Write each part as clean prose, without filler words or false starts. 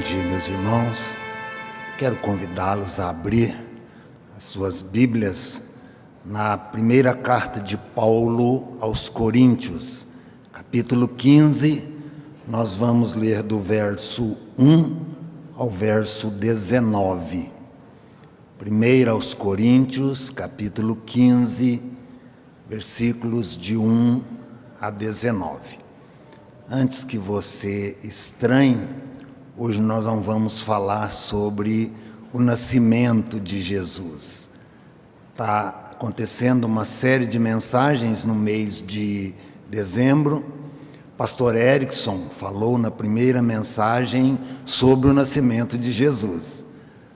dia, meus irmãos. Quero convidá-los a abrir as suas Bíblias na primeira carta de Paulo aos Coríntios, capítulo 15. Nós vamos ler do verso 1 ao verso 19. Primeira aos Coríntios, capítulo 15, versículos de 1 a 19. Antes que você estranhe, hoje nós não vamos falar sobre o nascimento de Jesus. Está acontecendo uma série de mensagens no mês de dezembro. Pastor Erickson falou na primeira mensagem sobre o nascimento de Jesus.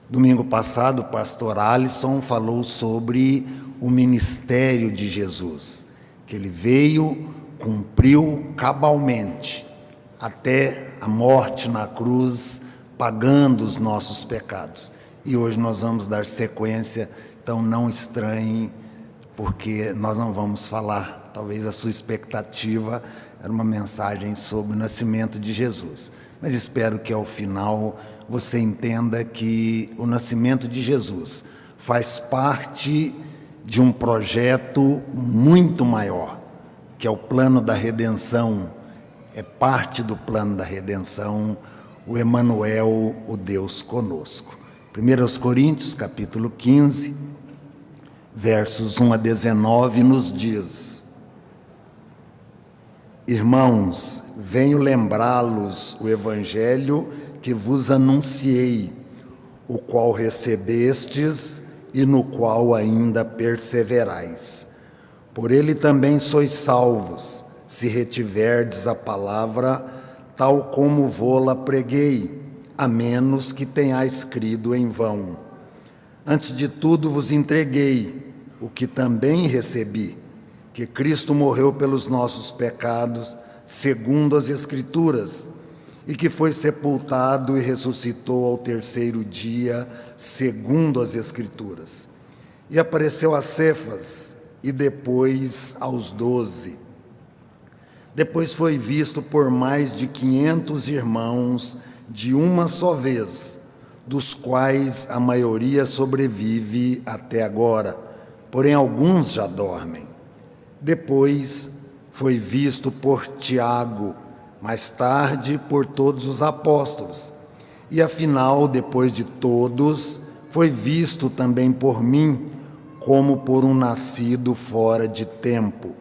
Domingo passado, o pastor Alisson falou sobre o ministério de Jesus, que ele veio, cumpriu cabalmente, até a morte na cruz, pagando os nossos pecados. E hoje nós vamos dar sequência, então não estranhem, porque nós não vamos falar, talvez a sua expectativa era uma mensagem sobre o nascimento de Jesus. Mas espero que ao final você entenda que o nascimento de Jesus faz parte de um projeto muito maior, que é o plano da redenção. É parte do plano da redenção, o Emanuel, o Deus conosco. 1 Coríntios, capítulo 15, versos 1 a 19, nos diz: Irmãos, venho lembrá-los o evangelho que vos anunciei, o qual recebestes e no qual ainda perseverais. Por ele também sois salvos, se retiverdes a palavra, tal como vô-la preguei, a menos que tenhais crido em vão. Antes de tudo vos entreguei o que também recebi, que Cristo morreu pelos nossos pecados, segundo as Escrituras, e que foi sepultado e ressuscitou ao terceiro dia, segundo as Escrituras. E apareceu a Cefas, e depois aos 12. Depois foi visto por mais de 500 irmãos de uma só vez, dos quais a maioria sobrevive até agora, porém alguns já dormem. Depois foi visto por Tiago, mais tarde por todos os apóstolos. E afinal, depois de todos, foi visto também por mim, como por um nascido fora de tempo.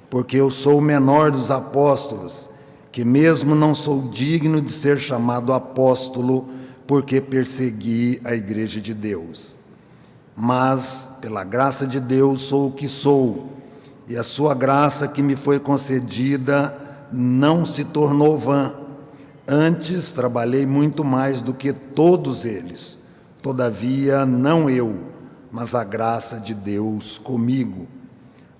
Porque eu sou o menor dos apóstolos, que mesmo não sou digno de ser chamado apóstolo, porque persegui a igreja de Deus. Mas, pela graça de Deus, sou o que sou, e a sua graça que me foi concedida não se tornou vã. Antes, trabalhei muito mais do que todos eles. Todavia, não eu, mas a graça de Deus comigo.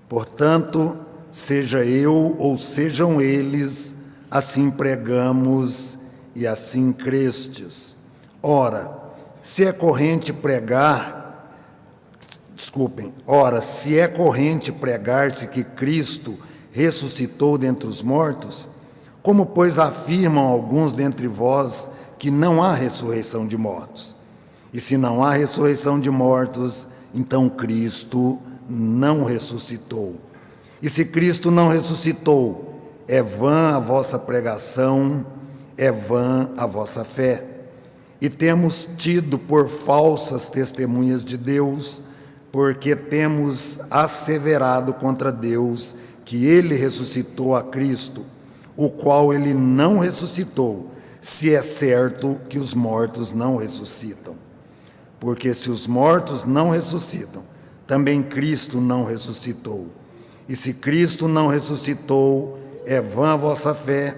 Portanto, seja eu ou sejam eles, assim pregamos e assim crestes. Ora, se é corrente pregar-se que Cristo ressuscitou dentre os mortos, como, pois, afirmam alguns dentre vós que não há ressurreição de mortos? E se não há ressurreição de mortos, então Cristo não ressuscitou. E se Cristo não ressuscitou, é vã a vossa pregação, é vã a vossa fé. E temos tido por falsas testemunhas de Deus, porque temos asseverado contra Deus que ele ressuscitou a Cristo, o qual ele não ressuscitou, se é certo que os mortos não ressuscitam. Porque se os mortos não ressuscitam, também Cristo não ressuscitou. E se Cristo não ressuscitou, é vã a vossa fé,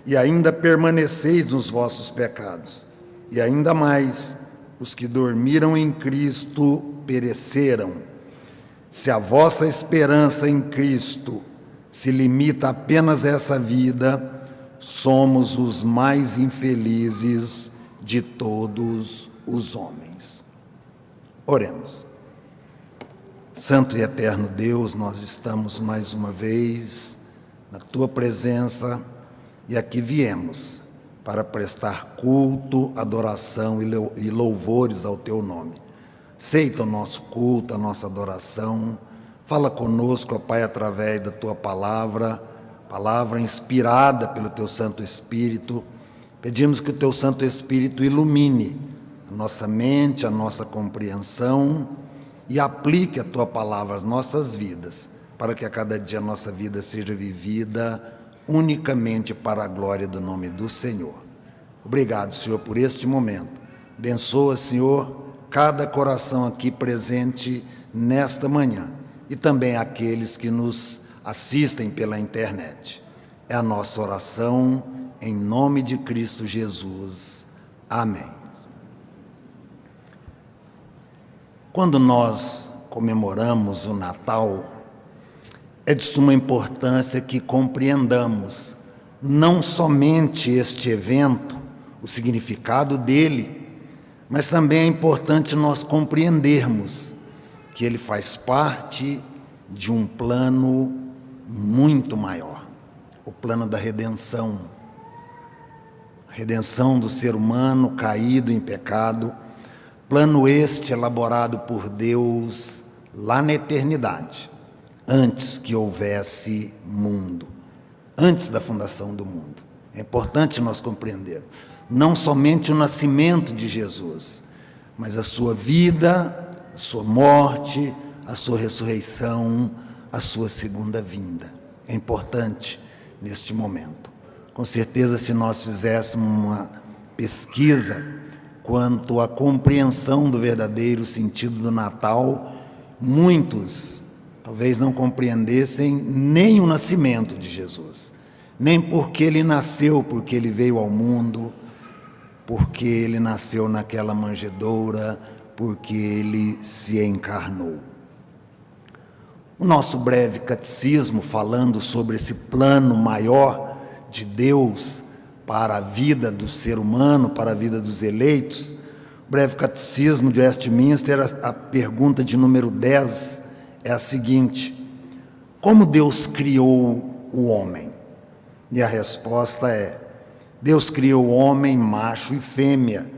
e ainda permaneceis nos vossos pecados. E ainda mais, os que dormiram em Cristo pereceram. Se a vossa esperança em Cristo se limita apenas a essa vida, somos os mais infelizes de todos os homens. Oremos. Santo e eterno Deus, nós estamos mais uma vez na Tua presença e aqui viemos para prestar culto, adoração e louvores ao teu nome. Aceita o nosso culto, a nossa adoração. Fala conosco, ó Pai, através da tua palavra inspirada pelo teu Santo Espírito. Pedimos que o teu Santo Espírito ilumine a nossa mente, a nossa compreensão e aplique a tua palavra às nossas vidas, para que a cada dia a nossa vida seja vivida unicamente para a glória do nome do Senhor. Obrigado, Senhor, por este momento. Abençoa, Senhor, cada coração aqui presente nesta manhã e também aqueles que nos assistem pela internet. É a nossa oração em nome de Cristo Jesus. Amém. Quando nós comemoramos o Natal, é de suma importância que compreendamos não somente este evento, o significado dele, mas também é importante nós compreendermos que ele faz parte de um plano muito maior, o plano da redenção. A redenção do ser humano caído em pecado, plano este elaborado por Deus lá na eternidade, antes que houvesse mundo, antes da fundação do mundo. É importante nós compreendermos, não somente o nascimento de Jesus, mas a sua vida, a sua morte, a sua ressurreição, a sua segunda vinda. É importante neste momento. Com certeza, se nós fizéssemos uma pesquisa quanto à compreensão do verdadeiro sentido do Natal, muitos talvez não compreendessem nem o nascimento de Jesus, nem porque ele nasceu, porque ele veio ao mundo, porque ele nasceu naquela manjedoura, porque ele se encarnou. O nosso breve catecismo, falando sobre esse plano maior de Deus para a vida do ser humano, para a vida dos eleitos, o breve catecismo de Westminster, a pergunta de número 10 é a seguinte: como Deus criou o homem? E a resposta é: Deus criou o homem macho e fêmea,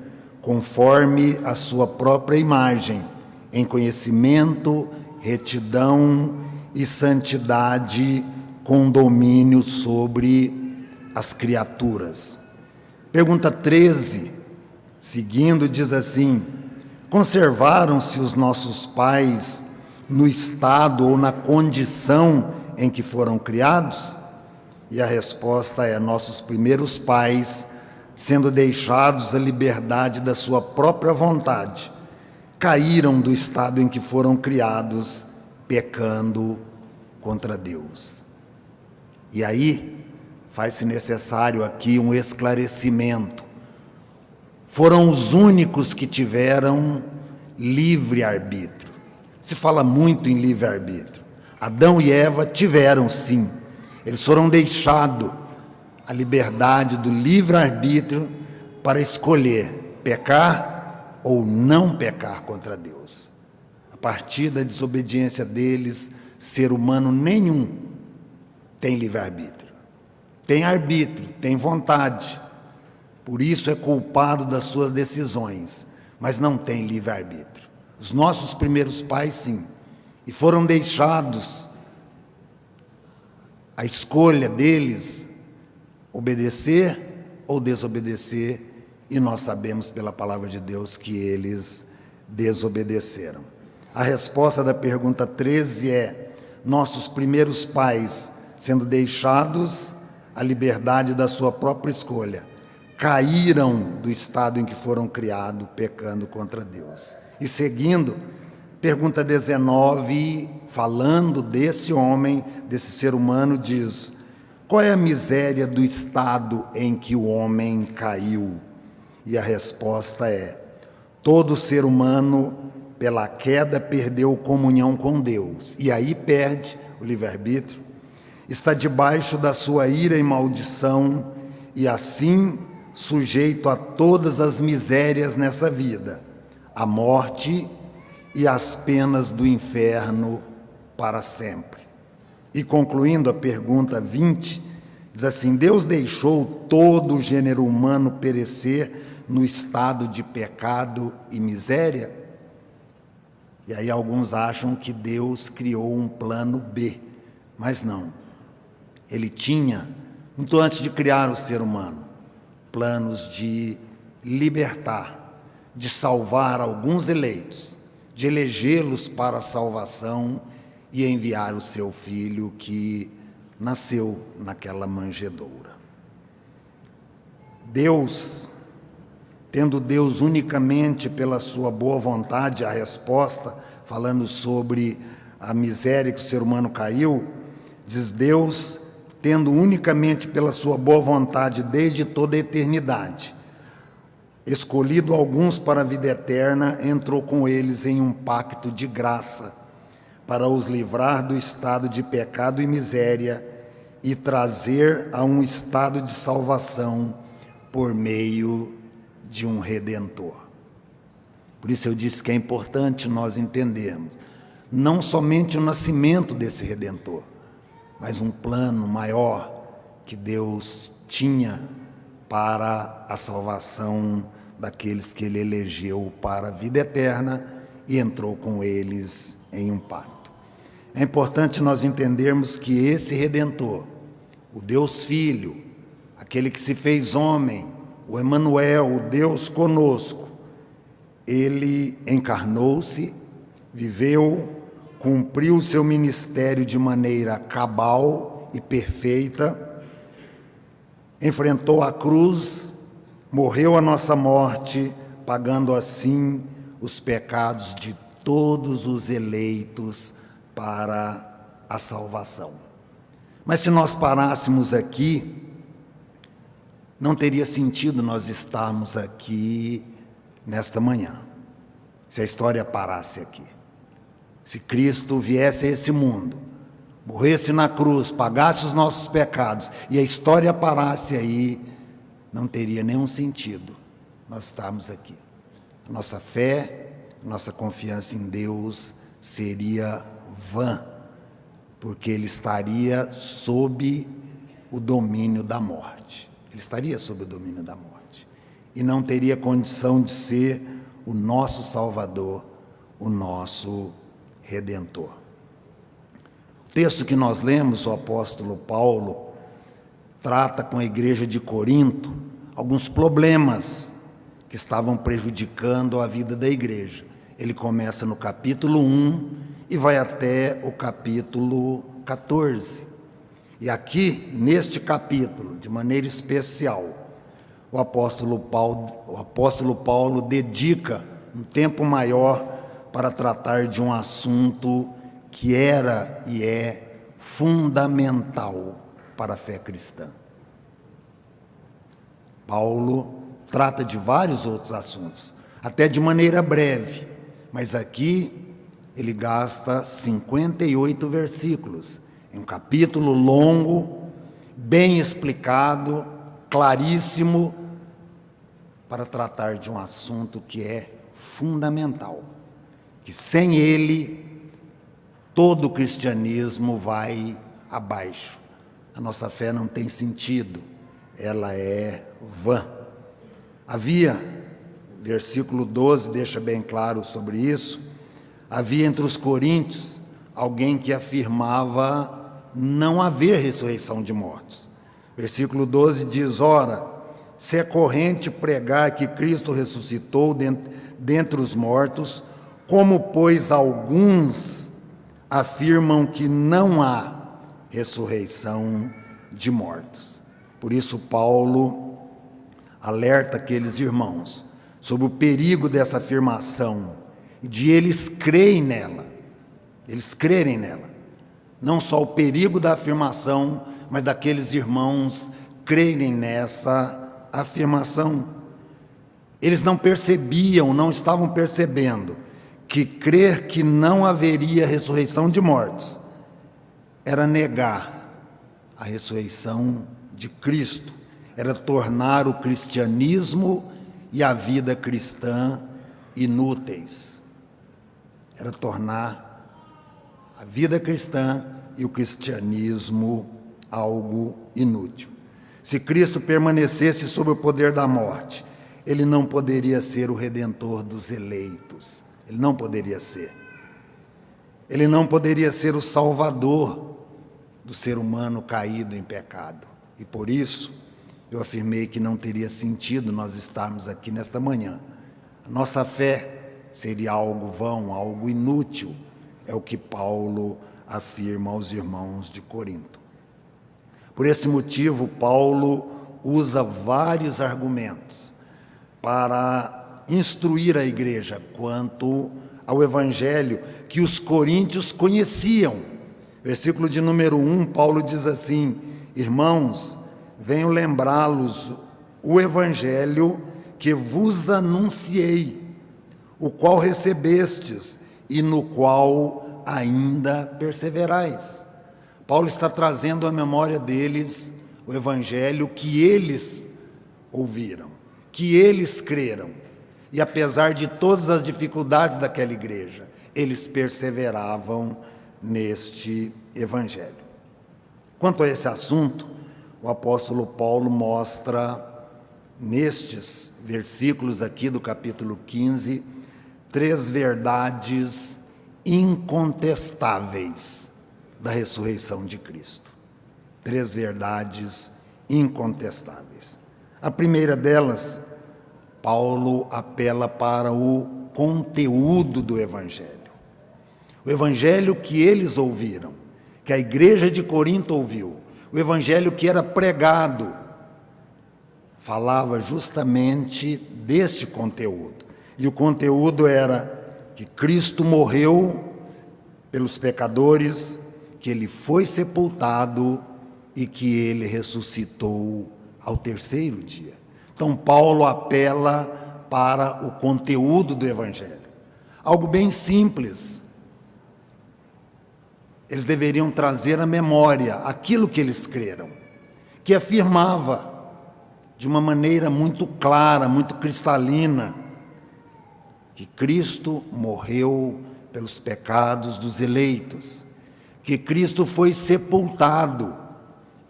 conforme a sua própria imagem, em conhecimento, retidão e santidade, com domínio sobre as criaturas. Pergunta 13, seguindo, diz assim: conservaram-se os nossos pais no estado ou na condição em que foram criados? E a resposta é: nossos primeiros pais, sendo deixados à liberdade da sua própria vontade, caíram do estado em que foram criados, pecando contra Deus. E aí, faz-se necessário aqui um esclarecimento. Foram os únicos que tiveram livre-arbítrio. Se fala muito em livre-arbítrio. Adão e Eva tiveram, sim. Eles foram deixados a liberdade do livre-arbítrio para escolher pecar ou não pecar contra Deus. A partir da desobediência deles, ser humano nenhum tem livre-arbítrio. Tem arbítrio, tem vontade. Por isso é culpado das suas decisões, mas não tem livre-arbítrio. Os nossos primeiros pais, sim, e foram deixados a escolha deles, obedecer ou desobedecer, e nós sabemos pela palavra de Deus que eles desobedeceram. A resposta da pergunta 13 é: nossos primeiros pais, sendo deixados à liberdade da sua própria escolha, caíram do estado em que foram criados, pecando contra Deus. E seguindo, pergunta 19, falando desse homem, desse ser humano, diz: qual é a miséria do estado em que o homem caiu? E a resposta é: todo ser humano, pela queda, perdeu comunhão com Deus. E aí perde o livre-arbítrio, está debaixo da sua ira e maldição, e assim sujeito a todas as misérias nessa vida, a morte e as penas do inferno para sempre. E concluindo a pergunta 20, Diz assim: Deus deixou todo o gênero humano perecer no estado de pecado e miséria? E aí alguns acham que Deus criou um plano B, mas não. Ele tinha, muito antes de criar o ser humano, planos de libertar, de salvar alguns eleitos, de elegê-los para a salvação e enviar o seu filho que nasceu naquela manjedoura. Deus, tendo Deus unicamente pela sua boa vontade a resposta, falando sobre a miséria que o ser humano caiu, diz: Deus, tendo unicamente pela sua boa vontade desde toda a eternidade, escolhido alguns para a vida eterna, entrou com eles em um pacto de graça, para os livrar do estado de pecado e miséria e trazer a um estado de salvação por meio de um Redentor. Por isso eu disse que é importante nós entendermos não somente o nascimento desse Redentor, mas um plano maior que Deus tinha para a salvação daqueles que Ele elegeu para a vida eterna e entrou com eles em um pacto. É importante nós entendermos que esse Redentor, o Deus Filho, aquele que se fez homem, o Emanuel, o Deus conosco, Ele encarnou-se, viveu, cumpriu o seu ministério de maneira cabal e perfeita, enfrentou a cruz, morreu a nossa morte, pagando assim os pecados de todos os eleitos para a salvação. Mas se nós parássemos aqui, não teria sentido nós estarmos aqui nesta manhã, se a história parasse aqui. Se Cristo viesse a esse mundo, morresse na cruz, pagasse os nossos pecados e a história parasse aí, não teria nenhum sentido nós estarmos aqui. A nossa fé, nossa confiança em Deus seria vã, porque Ele estaria sob o domínio da morte. Ele estaria sob o domínio da morte e não teria condição de ser o nosso Salvador, o nosso Redentor. O texto que nós lemos, o apóstolo Paulo trata com a igreja de Corinto alguns problemas que estavam prejudicando a vida da igreja. Ele começa no capítulo 1 e vai até o capítulo 14. E aqui, neste capítulo, de maneira especial, o apóstolo Paulo dedica um tempo maior para tratar de um assunto que era e é fundamental para a fé cristã. Paulo trata de vários outros assuntos, até de maneira breve, mas aqui ele gasta 58 versículos, em um capítulo longo, bem explicado, claríssimo, para tratar de um assunto que é fundamental, que sem ele todo o cristianismo vai abaixo. A nossa fé não tem sentido, ela é vã. Havia, versículo 12 deixa bem claro sobre isso, havia entre os coríntios alguém que afirmava não haver ressurreição de mortos. Versículo 12 diz: ora, se é corrente pregar que Cristo ressuscitou dentre os mortos, como, pois, alguns afirmam que não há ressurreição de mortos. Por isso Paulo alerta aqueles irmãos sobre o perigo dessa afirmação e de eles crerem nela. Eles crerem nela. Não só o perigo da afirmação, mas daqueles irmãos crerem nessa afirmação. Eles não percebiam, não estavam percebendo que crer que não haveria ressurreição de mortos era negar a ressurreição de Cristo, era tornar o cristianismo e a vida cristã inúteis, era tornar a vida cristã e o cristianismo algo inútil. Se Cristo permanecesse sob o poder da morte, ele não poderia ser o redentor dos eleitos. Ele não poderia ser. Ele não poderia ser o salvador do ser humano caído em pecado. E por isso, eu afirmei que não teria sentido nós estarmos aqui nesta manhã. A nossa fé seria algo vão, algo inútil, é o que Paulo afirma aos irmãos de Corinto. Por esse motivo, Paulo usa vários argumentos para instruir a igreja quanto ao evangelho que os coríntios conheciam. Versículo de número 1, Paulo diz assim: irmãos, venho lembrá-los o evangelho que vos anunciei, o qual recebestes e no qual ainda perseverais. Paulo está trazendo à memória deles o evangelho que eles ouviram, que eles creram. E apesar de todas as dificuldades daquela igreja, eles perseveravam neste evangelho. Quanto a esse assunto, o apóstolo Paulo mostra nestes versículos aqui do capítulo 15, 3 verdades incontestáveis da ressurreição de Cristo. 3 verdades incontestáveis. A primeira delas, Paulo apela para o conteúdo do evangelho. O evangelho que eles ouviram, que a igreja de Corinto ouviu, o evangelho que era pregado, falava justamente deste conteúdo. E o conteúdo era que Cristo morreu pelos pecadores, que ele foi sepultado e que ele ressuscitou ao 3º dia. Então, Paulo apela para o conteúdo do evangelho. Algo bem simples. Eles deveriam trazer à memória aquilo que eles creram, que afirmava de uma maneira muito clara, muito cristalina, que Cristo morreu pelos pecados dos eleitos, que Cristo foi sepultado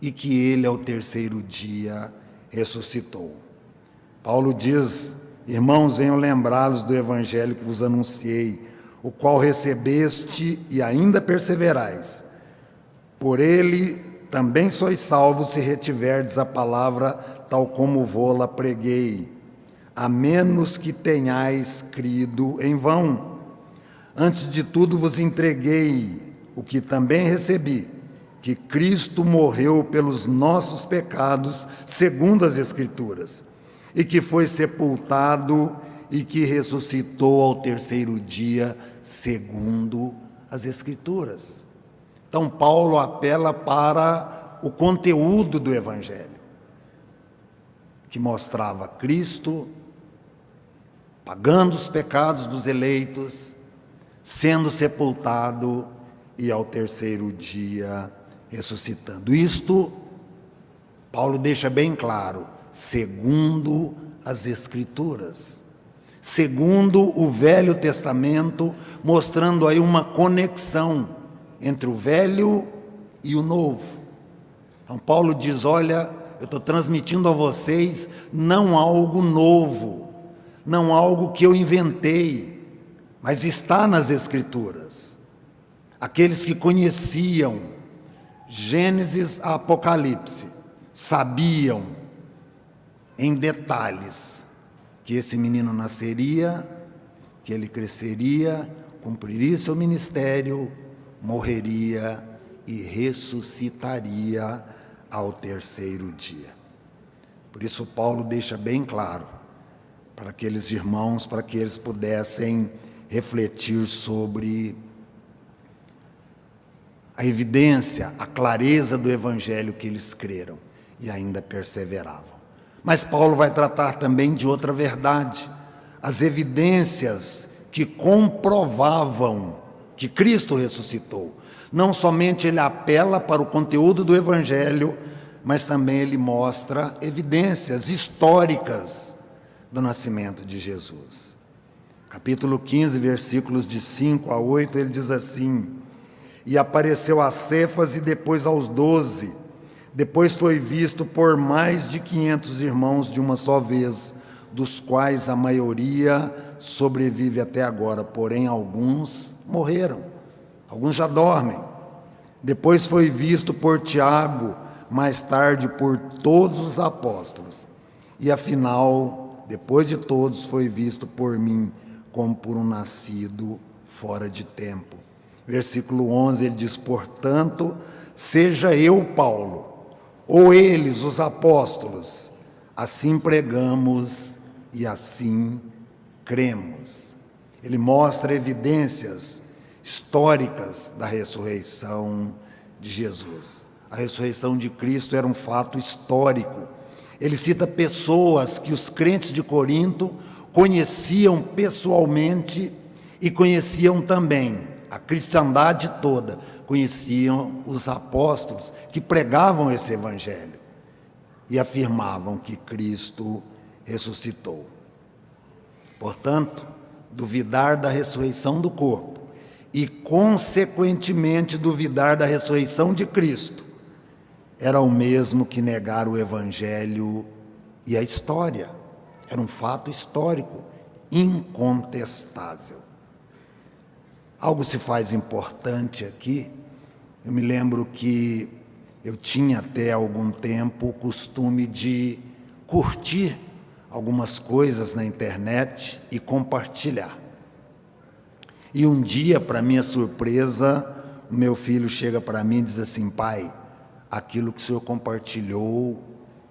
e que ele ao 3º dia ressuscitou. Paulo diz: irmãos, venham lembrá-los do evangelho que vos anunciei, o qual recebeste e ainda perseverais. Por ele também sois salvos se retiverdes a palavra tal como vô-la preguei, a menos que tenhais crido em vão. Antes de tudo vos entreguei o que também recebi, que Cristo morreu pelos nossos pecados, segundo as Escrituras, e que foi sepultado e que ressuscitou ao 3º dia, segundo as Escrituras. Então, Paulo apela para o conteúdo do evangelho, que mostrava Cristo pagando os pecados dos eleitos, sendo sepultado e ao 3º dia ressuscitando. Isto, Paulo deixa bem claro, segundo as Escrituras, segundo o Velho Testamento, mostrando aí uma conexão entre o Velho e o Novo. Então Paulo diz: olha, eu estou transmitindo a vocês não algo novo, não algo que eu inventei, mas está nas Escrituras. Aqueles que conheciam Gênesis a Apocalipse sabiam em detalhes que esse menino nasceria, que ele cresceria, cumpriria seu ministério, morreria e ressuscitaria ao 3º dia. Por isso Paulo deixa bem claro para aqueles irmãos, para que eles pudessem refletir sobre a evidência, a clareza do evangelho que eles creram e ainda perseveravam. Mas Paulo vai tratar também de outra verdade, as evidências que comprovavam que Cristo ressuscitou. Não somente ele apela para o conteúdo do evangelho, mas também ele mostra evidências históricas do nascimento de Jesus. Capítulo 15, versículos de 5 a 8, ele diz assim: e apareceu a Cefas e depois aos 12, Depois foi visto por mais de 500 irmãos de uma só vez, dos quais a maioria sobrevive até agora, porém alguns morreram, alguns já dormem. Depois foi visto por Tiago, mais tarde por todos os apóstolos. E afinal, depois de todos, foi visto por mim, como por um nascido fora de tempo. Versículo 11, ele diz: portanto, seja eu, Paulo, ou eles, os apóstolos, assim pregamos e assim cremos. Ele mostra evidências históricas da ressurreição de Jesus. A ressurreição de Cristo era um fato histórico. Ele cita pessoas que os crentes de Corinto conheciam pessoalmente e conheciam também, a cristandade toda, conheciam os apóstolos que pregavam esse evangelho e afirmavam que Cristo ressuscitou. Portanto, duvidar da ressurreição do corpo e, consequentemente, duvidar da ressurreição de Cristo era o mesmo que negar o evangelho e a história. Era um fato histórico, incontestável. Algo se faz importante aqui. Eu me lembro que eu tinha até algum tempo o costume de curtir algumas coisas na internet e compartilhar. E um dia, para minha surpresa, o meu filho chega para mim e diz assim: pai, aquilo que o senhor compartilhou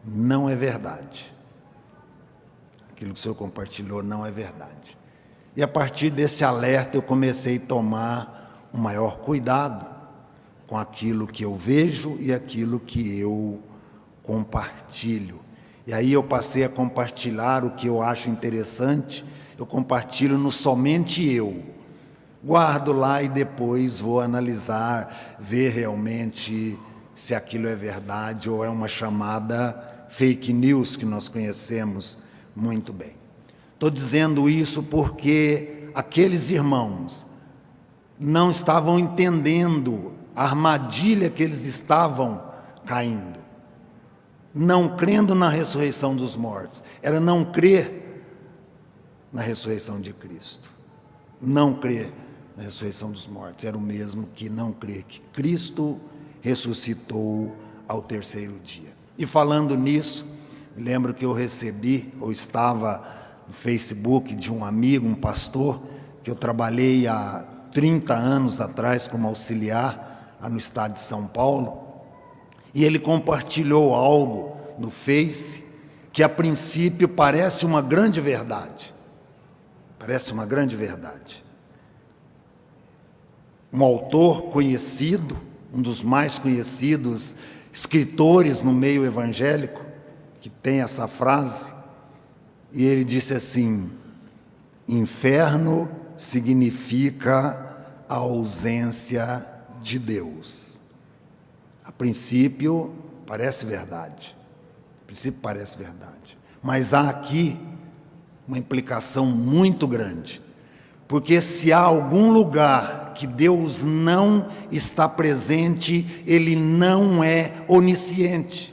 não é verdade. Aquilo que o senhor compartilhou não é verdade. E a partir desse alerta eu comecei a tomar um maior cuidado com aquilo que eu vejo e aquilo que eu compartilho. E aí eu passei a compartilhar o que eu acho interessante, eu compartilho no somente eu. Guardo lá e depois vou analisar, ver realmente se aquilo é verdade ou é uma chamada fake news que nós conhecemos muito bem. Estou dizendo isso porque aqueles irmãos não estavam entendendo a armadilha que eles estavam caindo. Não crendo na ressurreição dos mortos. Era não crer na ressurreição de Cristo. Não crer na ressurreição dos mortos era o mesmo que não crer que Cristo ressuscitou ao terceiro dia. E falando nisso, me lembro que eu recebi, ou estava no Facebook de um amigo, um pastor, que eu trabalhei há 30 anos atrás como auxiliar lá no estado de São Paulo, e ele compartilhou algo no Face que a princípio parece uma grande verdade. Parece uma grande verdade. Um autor conhecido, um dos mais conhecidos escritores no meio evangélico, que tem essa frase, e ele disse assim: inferno significa a ausência de Deus. A princípio parece verdade, mas há aqui uma implicação muito grande, porque se há algum lugar que Deus não está presente, Ele não é onipresente.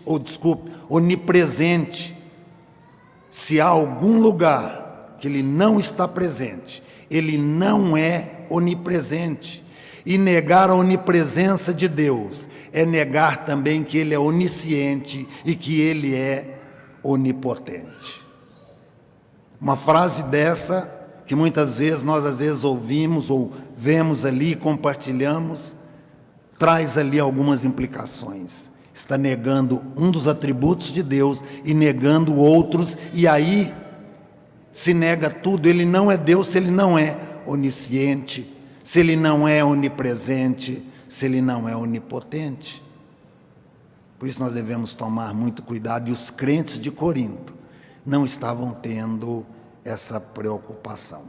Se há algum lugar que Ele não está presente, Ele não é onipresente. E negar a onipresença de Deus é negar também que Ele é onisciente e que Ele é onipotente. Uma frase dessa, que muitas vezes nós ouvimos ou vemos ali e compartilhamos, traz ali algumas implicações. Está negando um dos atributos de Deus e negando outros, e aí se nega tudo. Ele não é Deus se Ele não é onisciente, se Ele não é onipresente, se Ele não é onipotente. Por isso nós devemos tomar muito cuidado, e os crentes de Corinto não estavam tendo essa preocupação.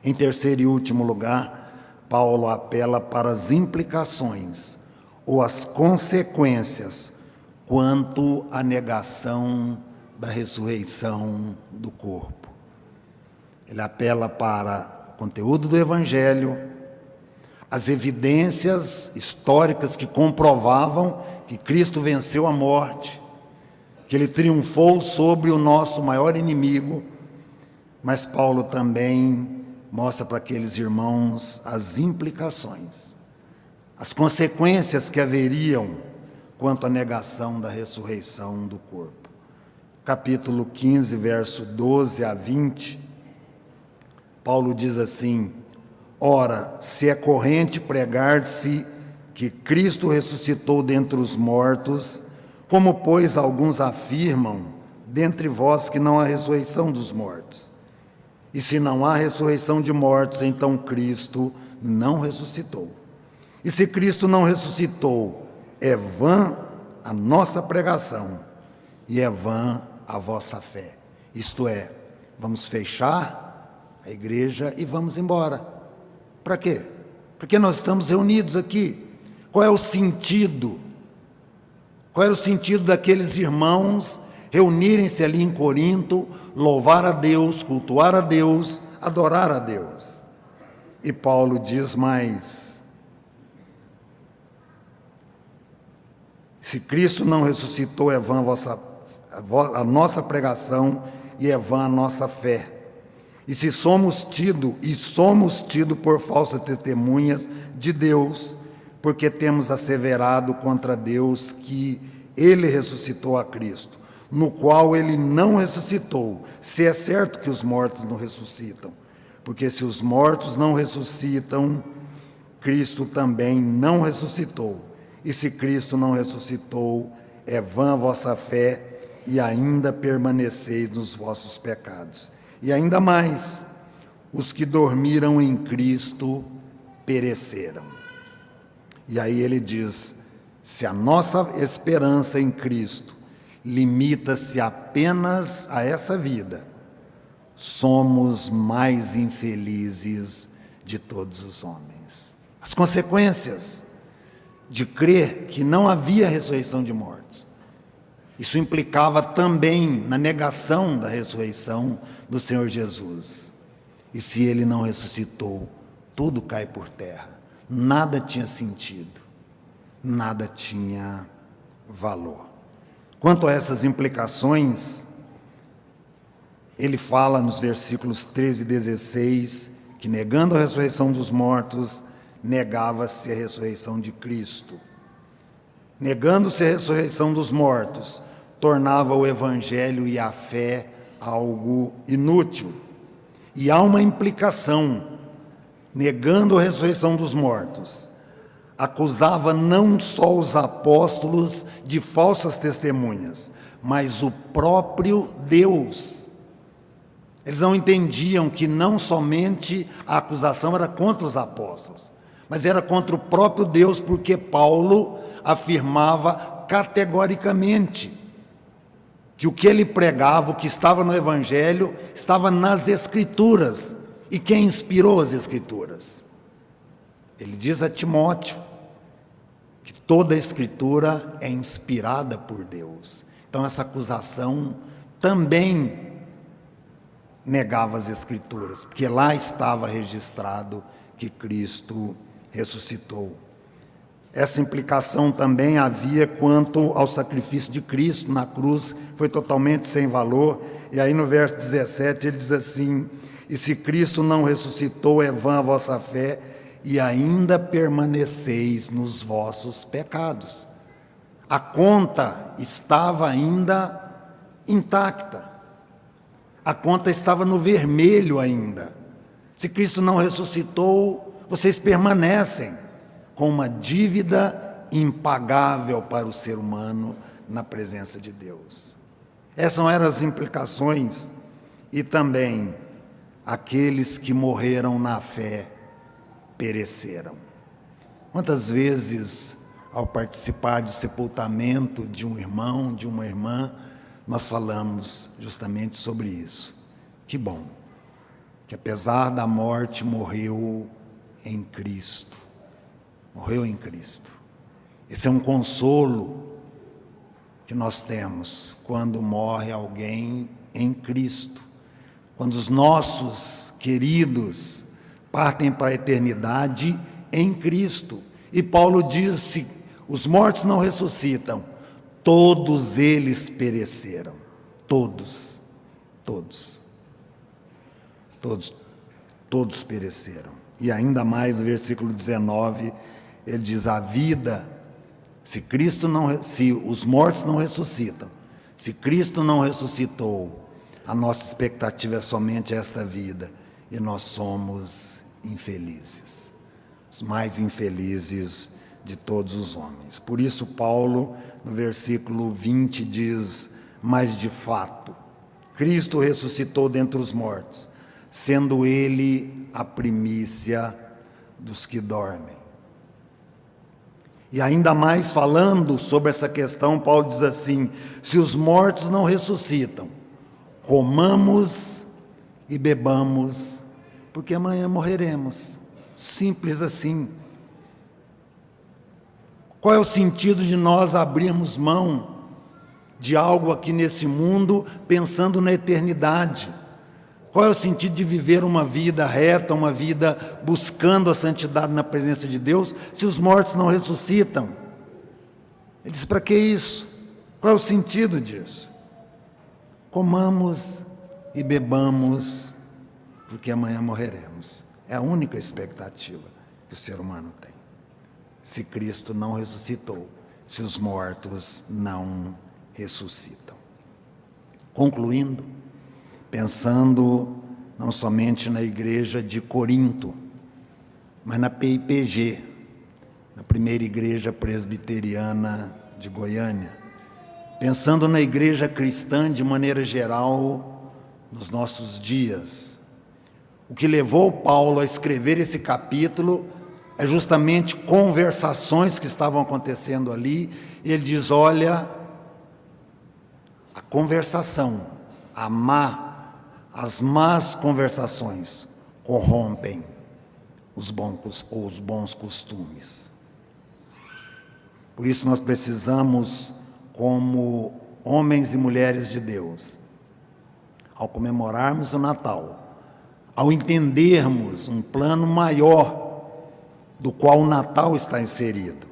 Em terceiro e último lugar, Paulo apela para as implicações ou as consequências quanto à negação da ressurreição do corpo. Ele apela para o conteúdo do Evangelho, as evidências históricas que comprovavam que Cristo venceu a morte, que Ele triunfou sobre o nosso maior inimigo, mas Paulo também mostra para aqueles irmãos as implicações, as consequências que haveriam quanto à negação da ressurreição do corpo. Capítulo 15, verso 12 a 20, Paulo diz assim: ora, se é corrente pregar-se que Cristo ressuscitou dentre os mortos, como, pois, alguns afirmam dentre vós que não há ressurreição dos mortos? E se não há ressurreição de mortos, então Cristo não ressuscitou. E se Cristo não ressuscitou, é vã a nossa pregação e é vã a vossa fé. Isto é, vamos fechar a igreja e vamos embora. Para quê? Porque nós estamos reunidos aqui. Qual é o sentido? Qual era o sentido daqueles irmãos reunirem-se ali em Corinto, louvar a Deus, cultuar a Deus, adorar a Deus? E Paulo diz mais: se Cristo não ressuscitou, é vã a nossa pregação e é vã a nossa fé. E se somos tido por falsas testemunhas de Deus, porque temos asseverado contra Deus que Ele ressuscitou a Cristo, no qual Ele não ressuscitou, se é certo que os mortos não ressuscitam. Porque se os mortos não ressuscitam, Cristo também não ressuscitou. E se Cristo não ressuscitou, é vã a vossa fé e ainda permaneceis nos vossos pecados. E ainda mais, os que dormiram em Cristo pereceram. E aí ele diz: se a nossa esperança em Cristo limita-se apenas a essa vida, somos mais infelizes de todos os homens. As consequências de crer que não havia ressurreição de mortos, isso implicava também na negação da ressurreição do Senhor Jesus. E se Ele não ressuscitou, tudo cai por terra. Nada tinha sentido, nada tinha valor. Quanto a essas implicações, ele fala nos versículos 13 e 16, que negando a ressurreição dos mortos, negava-se a ressurreição de Cristo. Negando-se a ressurreição dos mortos, tornava o Evangelho e a fé algo inútil. E há uma implicação: negando a ressurreição dos mortos, acusava não só os apóstolos de falsas testemunhas, mas o próprio Deus. Eles não entendiam que não somente a acusação era contra os apóstolos, mas era contra o próprio Deus, porque Paulo afirmava categoricamente que o que ele pregava, o que estava no Evangelho, estava nas Escrituras. E quem inspirou as Escrituras? Ele diz a Timóteo que toda a Escritura é inspirada por Deus. Então essa acusação também negava as Escrituras, porque lá estava registrado que Cristo ressuscitou. Essa implicação também havia quanto ao sacrifício de Cristo na cruz, foi totalmente sem valor. E aí no verso 17 ele diz assim: e se Cristo não ressuscitou, é vã a vossa fé, e ainda permaneceis nos vossos pecados. A conta estava ainda intacta, a conta estava no vermelho ainda. Se Cristo não ressuscitou, vocês permanecem com uma dívida impagável para o ser humano na presença de Deus. Essas eram as implicações. E também aqueles que morreram na fé pereceram. Quantas vezes, ao participar do sepultamento de um irmão, de uma irmã, nós falamos justamente sobre isso. Que bom que, apesar da morte, morreu em Cristo. Morreu em Cristo. Esse é um consolo que nós temos quando morre alguém em Cristo. Quando os nossos queridos partem para a eternidade em Cristo. E Paulo diz: se os mortos não ressuscitam, todos eles pereceram. Todos pereceram. E ainda mais no versículo 19, ele diz: a vida, se os mortos não ressuscitam, se Cristo não ressuscitou, a nossa expectativa é somente esta vida, e nós somos infelizes, os mais infelizes de todos os homens. Por isso Paulo, no versículo 20, diz: mas de fato, Cristo ressuscitou dentre os mortos, sendo Ele a primícia dos que dormem. E ainda mais falando sobre essa questão, Paulo diz assim: se os mortos não ressuscitam, comamos e bebamos, porque amanhã morreremos. Simples assim. Qual é o sentido de nós abrirmos mão de algo aqui nesse mundo pensando na eternidade? Qual é o sentido de viver uma vida reta, uma vida buscando a santidade na presença de Deus, se os mortos não ressuscitam? Ele diz: para que isso? Qual é o sentido disso? Comamos e bebamos, porque amanhã morreremos. É a única expectativa que o ser humano tem. Se Cristo não ressuscitou, se os mortos não ressuscitam. Concluindo, pensando não somente na igreja de Corinto, mas na PIPG, na primeira igreja presbiteriana de Goiânia, pensando na igreja cristã de maneira geral nos nossos dias. O que levou Paulo a escrever esse capítulo é justamente conversações que estavam acontecendo ali. Ele diz: olha, a conversação, as más conversações corrompem os bons costumes. Por isso nós precisamos, como homens e mulheres de Deus, ao comemorarmos o Natal, ao entendermos um plano maior do qual o Natal está inserido,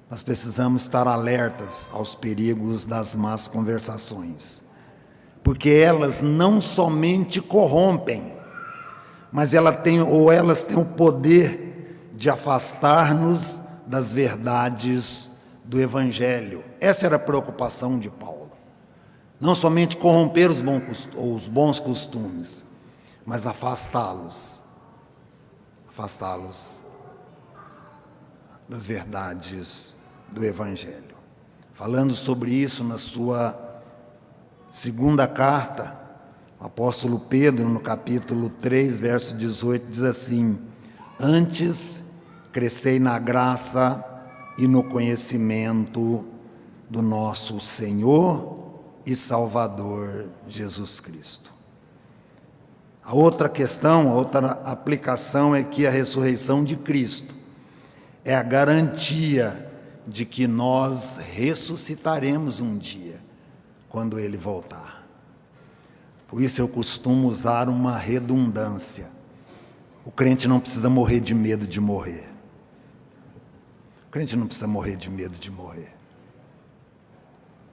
nós precisamos estar alertas aos perigos das más conversações, porque elas não somente corrompem, mas elas têm o poder de afastar-nos das verdades do Evangelho. Essa era a preocupação de Paulo. Não somente corromper os bons costumes, mas afastá-los das verdades do Evangelho. Falando sobre isso na sua segunda carta, o apóstolo Pedro, no capítulo 3, verso 18, diz assim: antes crescei na graça e no conhecimento do nosso Senhor e Salvador Jesus Cristo. A outra questão, a outra aplicação é que a ressurreição de Cristo é a garantia de que nós ressuscitaremos um dia, quando Ele voltar. Por isso eu costumo usar uma redundância. O crente não precisa morrer de medo de morrer. O crente não precisa morrer de medo de morrer.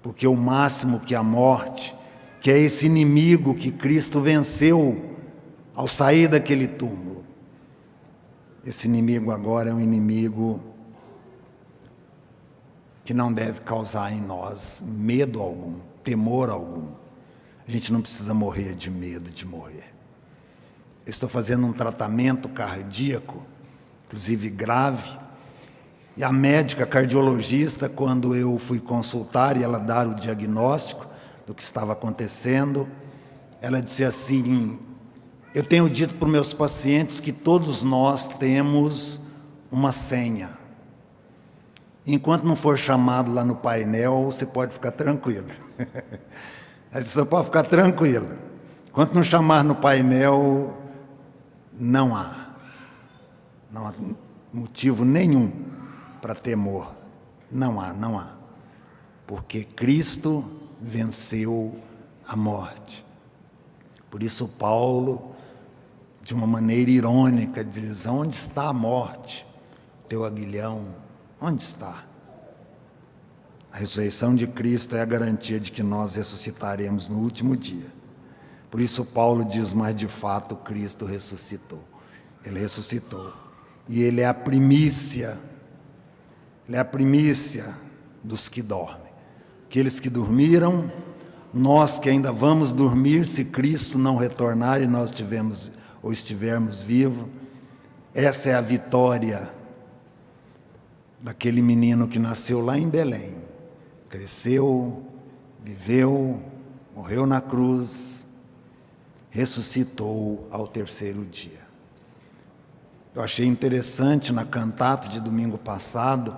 Porque o máximo que a morte, que é esse inimigo que Cristo venceu ao sair daquele túmulo, esse inimigo agora é um inimigo que não deve causar em nós medo algum, temor algum. A gente não precisa morrer de medo de morrer. Eu estou fazendo um tratamento cardíaco, inclusive grave, e a médica cardiologista, quando eu fui consultar e ela dar o diagnóstico do que estava acontecendo, ela disse assim: eu tenho dito para os meus pacientes que todos nós temos uma senha. Enquanto não for chamado lá no painel, você pode ficar tranquilo. Você pode ficar tranquilo. Enquanto não chamar no painel, não há motivo nenhum para temor. Não há. Porque Cristo venceu a morte. Por isso Paulo, de uma maneira irônica, diz: onde está a morte, teu aguilhão? Onde está? A ressurreição de Cristo é a garantia de que nós ressuscitaremos no último dia. Por isso Paulo diz, mas de fato Cristo ressuscitou. Ele ressuscitou. E Ele é a primícia. Ele é a primícia dos que dormem. Aqueles que dormiram, nós que ainda vamos dormir se Cristo não retornar e nós estivermos vivos. Essa é a vitória daquele menino que nasceu lá em Belém. Cresceu, viveu, morreu na cruz, ressuscitou ao terceiro dia. Eu achei interessante na cantata de domingo passado,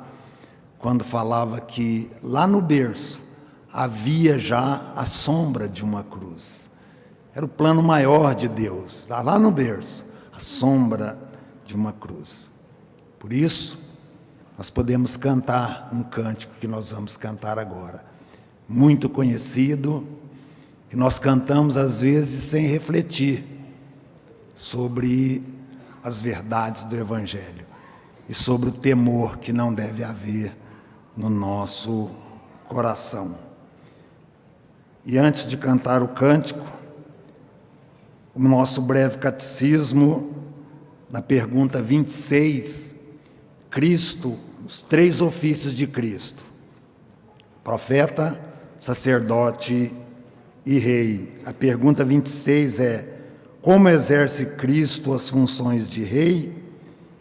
quando falava que lá no berço havia já a sombra de uma cruz. Era o plano maior de Deus, lá no berço, a sombra de uma cruz. Por isso, nós podemos cantar um cântico que nós vamos cantar agora, muito conhecido, que nós cantamos às vezes sem refletir sobre as verdades do Evangelho e sobre o temor que não deve haver no nosso coração. E antes de cantar o cântico, o nosso breve catecismo, na pergunta 26, Cristo, os três ofícios de Cristo: profeta, sacerdote e rei. A pergunta 26 é: como exerce Cristo as funções de rei?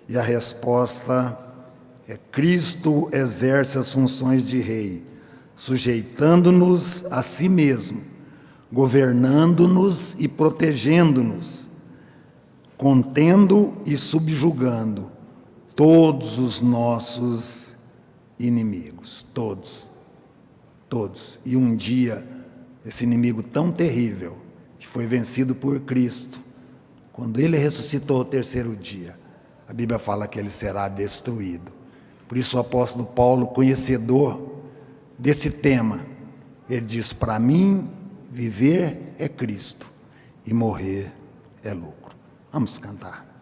E a resposta é: Cristo exerce as funções de rei, sujeitando-nos a si mesmo, governando-nos e protegendo-nos, contendo e subjugando todos os nossos inimigos, todos. E um dia, esse inimigo tão terrível, que foi vencido por Cristo, quando Ele ressuscitou ao terceiro dia, a Bíblia fala que Ele será destruído. Por isso o apóstolo Paulo, conhecedor desse tema, ele diz: para mim, viver é Cristo e morrer é lucro. Vamos cantar.